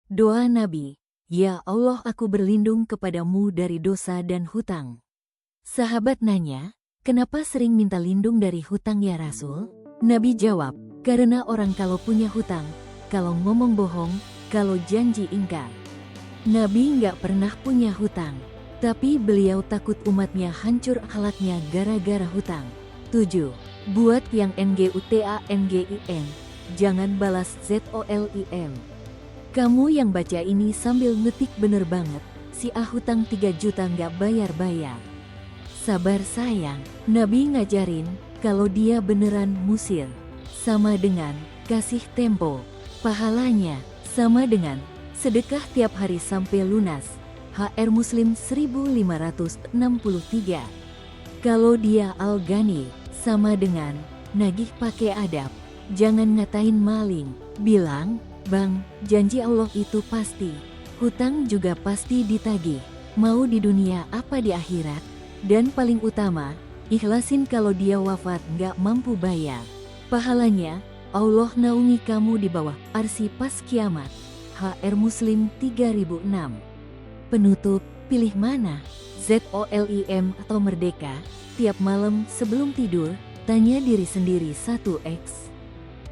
Doa Nabi, Ya Allah, aku berlindung kepadamu dari dosa dan hutang. Sahabat nanya, kenapa sering minta lindung dari hutang ya Rasul? Nabi jawab, karena orang kalau punya hutang, kalau ngomong bohong, kalau janji ingkar. Nabi nggak pernah punya hutang, tapi beliau takut umatnya hancur akhlaknya gara-gara hutang. 7. Buat yang NGUTANGIN, jangan balas ZOLIM. Kamu yang baca ini sambil ngetik bener banget, si hutang 3 juta nggak bayar-bayar. Sabar sayang, Nabi ngajarin, kalau dia beneran musir, sama dengan kasih tempo. Pahalanya, sama dengan sedekah tiap hari sampai lunas. HR Muslim 1563. Kalau dia al-ghani, sama dengan nagih pakai adab. Jangan ngatain maling, bilang, Bang, janji Allah itu pasti. Hutang juga pasti ditagih, mau di dunia apa di akhirat. Dan paling utama, ikhlasin kalau dia wafat nggak mampu bayar. Pahalanya, Allah naungi kamu di bawah arsy pas kiamat. HR Muslim 3006. Penutup, pilih mana? ZOLIM atau Merdeka? Tiap malam sebelum tidur, tanya diri sendiri 1x.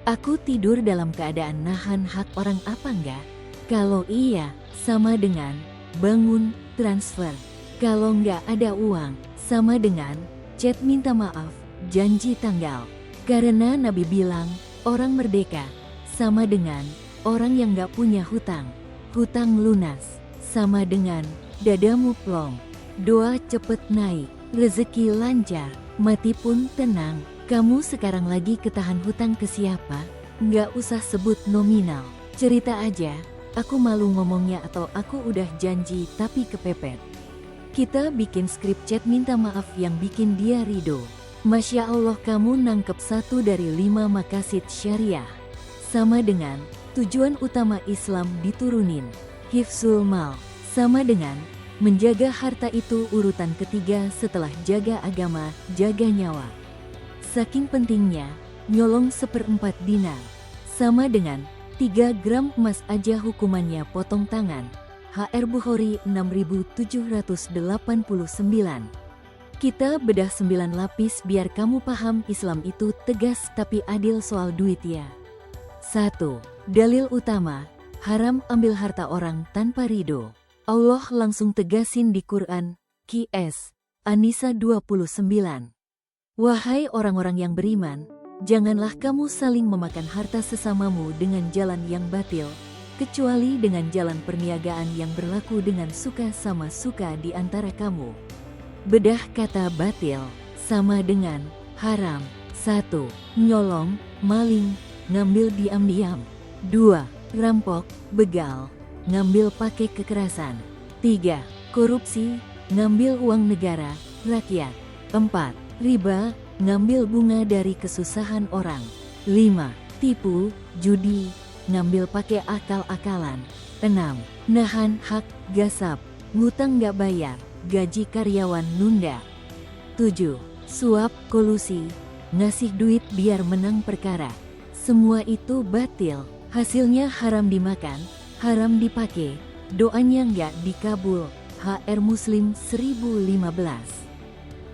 Aku tidur dalam keadaan nahan hak orang apa enggak? Kalau iya, sama dengan bangun, transfer. Kalau enggak ada uang, sama dengan chat minta maaf, janji tanggal. Karena Nabi bilang, orang merdeka, sama dengan orang yang enggak punya hutang. Hutang lunas, sama dengan dadamu plong. Doa cepet naik, rezeki lancar, mati pun tenang. Kamu sekarang lagi ketahan hutang ke siapa? Nggak usah sebut nominal. Cerita aja, aku malu ngomongnya atau aku udah janji tapi kepepet. Kita bikin skrip chat minta maaf yang bikin dia ridho. Masya Allah, kamu nangkep 1 dari 5 maqasid syariah. Sama dengan tujuan utama Islam diturunin. Hifzul mal, sama dengan menjaga harta itu urutan ketiga setelah jaga agama, jaga nyawa. Saking pentingnya, nyolong 1/4 dinar, sama dengan 3 gram emas aja hukumannya potong tangan. HR Bukhari 6789. Kita bedah 9 lapis biar kamu paham Islam itu tegas tapi adil soal duit ya. 1. Dalil utama, haram ambil harta orang tanpa ridho. Allah langsung tegasin di Quran, QS, An-Nisa 29. Wahai orang-orang yang beriman, janganlah kamu saling memakan harta sesamamu dengan jalan yang batil, kecuali dengan jalan perniagaan yang berlaku dengan suka sama suka di antara kamu. Bedah kata batil, sama dengan haram. 1. Nyolong, maling, ngambil diam-diam. 2. Rampok, begal, ngambil pakai kekerasan. 3. Korupsi, ngambil uang negara, rakyat. 4. Riba, ngambil bunga dari kesusahan orang. 5. Tipu, judi, ngambil pakai akal-akalan. 6. Nahan hak, gasap, ngutang nggak bayar, gaji karyawan nunda. 7. Suap, kolusi, ngasih duit biar menang perkara. Semua itu batil, hasilnya haram dimakan, haram dipakai, doanya nggak dikabul. HR Muslim 1015.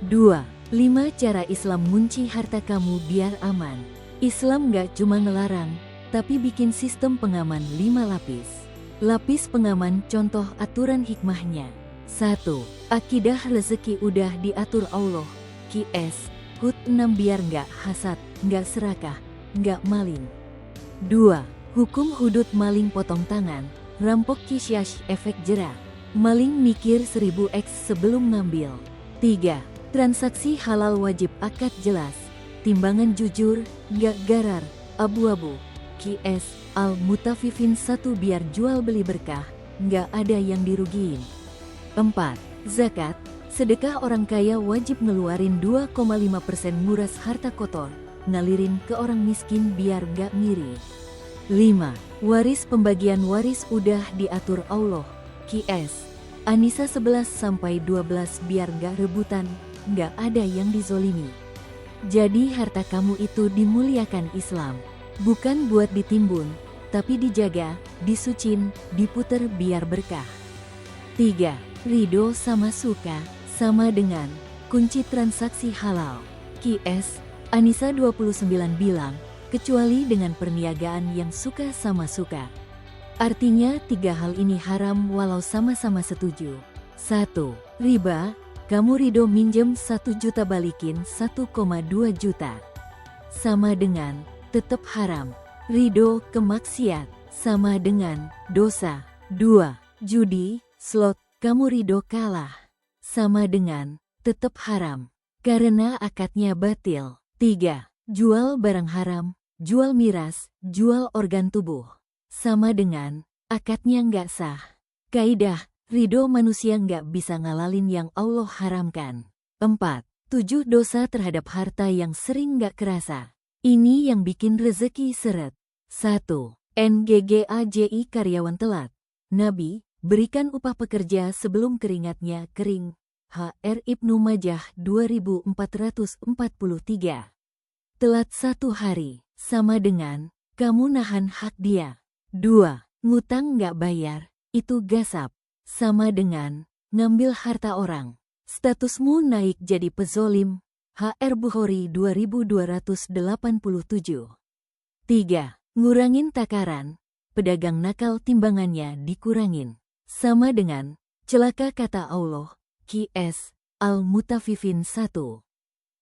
2. 5 cara Islam ngunci harta kamu biar aman. Islam gak cuma ngelarang, tapi bikin sistem pengaman 5 lapis. Lapis pengaman contoh aturan hikmahnya. 1. Akidah rezeki udah diatur Allah. QS, Hud 6 biar gak hasad, gak serakah, gak maling. 2. Hukum hudud maling potong tangan, rampok kisyash efek jerak. Maling mikir 1000x sebelum ngambil. 3. Transaksi halal wajib akad jelas, timbangan jujur, gak garar, abu-abu. QS, Al-Mutafifin 1 biar jual beli berkah, gak ada yang dirugiin. 4. Zakat, sedekah orang kaya wajib ngeluarin 2,5% nguras harta kotor, ngalirin ke orang miskin biar gak ngiri. 5. Waris, pembagian waris udah diatur Allah. QS, An-Nisa 11-12 biar gak rebutan, nggak ada yang dizolimi. Jadi harta kamu itu dimuliakan Islam, bukan buat ditimbun, tapi dijaga, disucin, diputer biar berkah. 3. Ridho sama suka, sama dengan kunci transaksi halal. QS, Anissa 29 bilang, kecuali dengan perniagaan yang suka sama suka. Artinya 3 hal ini haram walau sama-sama setuju. 1. Riba, kamu ridho minjem 1 juta balikin 1,2 juta. Sama dengan, tetap haram. Ridho ke maksiat, sama dengan, dosa. 2. Judi, slot, kamu ridho kalah. Sama dengan, tetap haram. Karena akadnya batil. 3. Jual barang haram, jual miras, jual organ tubuh. Sama dengan, akadnya nggak sah. Kaidah, ridho manusia nggak bisa ngalalin yang Allah haramkan. 4. 7 dosa terhadap harta yang sering nggak kerasa. Ini yang bikin rezeki seret. 1. NGGAJI karyawan telat. Nabi, berikan upah pekerja sebelum keringatnya kering. HR Ibnu Majah 2443. Telat 1 hari, sama dengan, kamu nahan hak dia. 2. Ngutang nggak bayar, itu gasap. Sama dengan, ngambil harta orang. Statusmu naik jadi pezolim. HR Bukhari 2287. 3. Ngurangin takaran, pedagang nakal timbangannya dikurangin. Sama dengan, celaka kata Allah. QS, Al-Mutaffifin 1.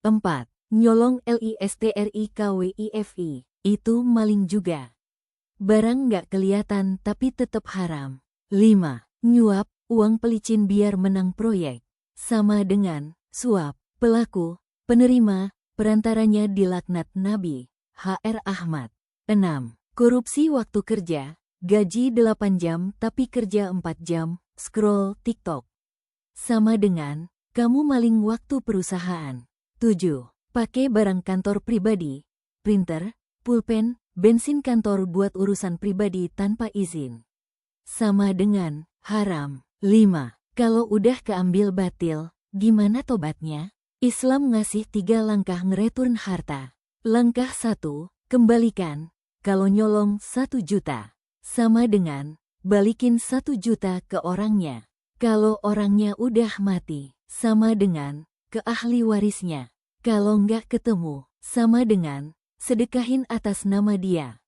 4. Nyolong LISTRIKWIFI, itu maling juga. Barang nggak kelihatan tapi tetap haram. 5. Nyuap, uang pelicin biar menang proyek. Sama dengan, suap, pelaku, penerima, perantaranya dilaknat Nabi. HR Ahmad. 6. Korupsi waktu kerja, gaji 8 jam tapi kerja 4 jam, scroll TikTok. Sama dengan, kamu maling waktu perusahaan. 7. Pakai barang kantor pribadi, printer, pulpen, bensin kantor buat urusan pribadi tanpa izin. Sama dengan, haram. 5. Kalau udah keambil batil, gimana tobatnya? Islam ngasih 3 langkah ngereturn harta. Langkah 1, kembalikan. Kalau nyolong 1 juta. Sama dengan, balikin 1 juta ke orangnya. Kalau orangnya udah mati, sama dengan, ke ahli warisnya. Kalau nggak ketemu, sama dengan, sedekahin atas nama dia.